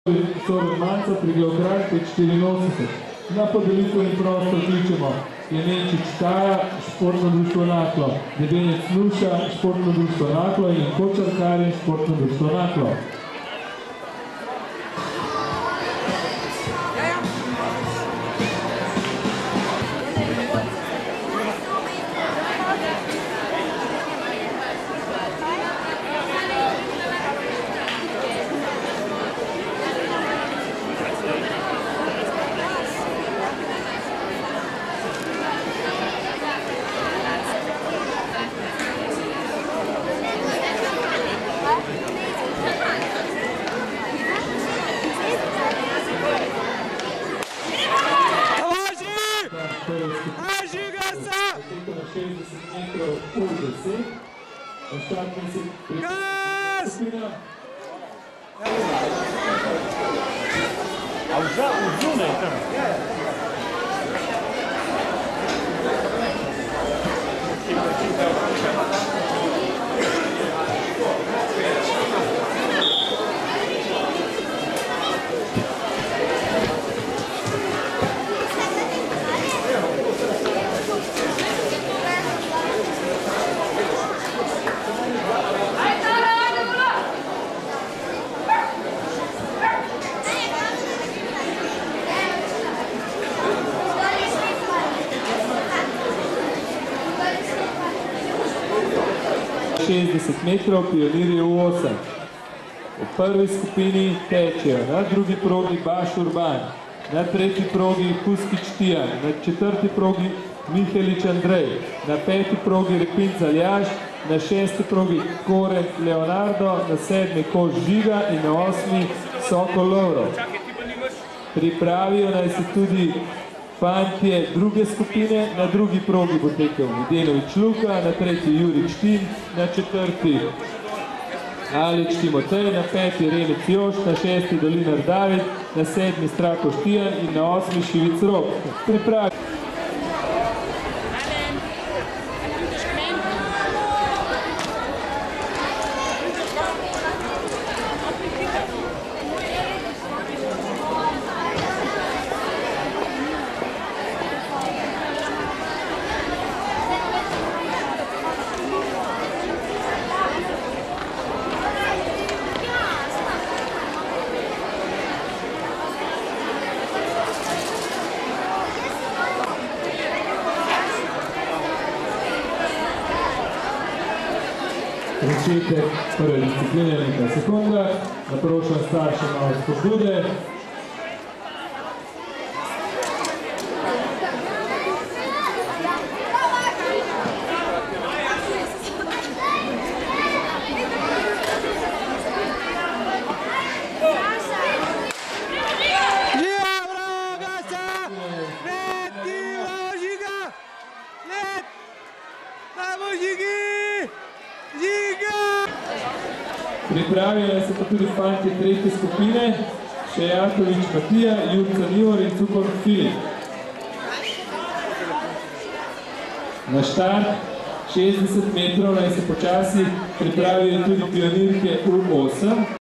Sorodmanca Triglavgrad 584. Na podelitveni prostor kličemo Klemenčič Taja, športno društvo Naklo, Debenec Nuša, športno društvo Naklo in Kočar Karin, športno društvo Naklo. Metrov, pionirji v 8. V prvi skupini tečejo na drugi progi Baš Urban, na tretji progi Kuskič Tijan, na četrti progi Mihelič Andrej, na peti progi Repinc Aljaž, na šesti progi Koren Leonardo, na sedmi Koš Žiga in na osmi Sokol Lovro. Pripravijo naj se tudi fantje druge skupine, na drugi progi bo tekel Videnovič Luka, na tretji Jurič Tim, na četrti Alič Timotej, na peti Remec Još, na šesti Dolinar David, na sedmi Strako Štijan in na osmi Šivic Rok. Pripravijo. Začetek prve discipline nekaj sekunda, naprošam starše malo spodbude. Pripravljene se pa tudi fantje tretje skupine, Šejatovič Matija, Jurca Nivor in Cukor Filip. Na štart 60 metrov naj se počasi pripravijo tudi pionirke U8.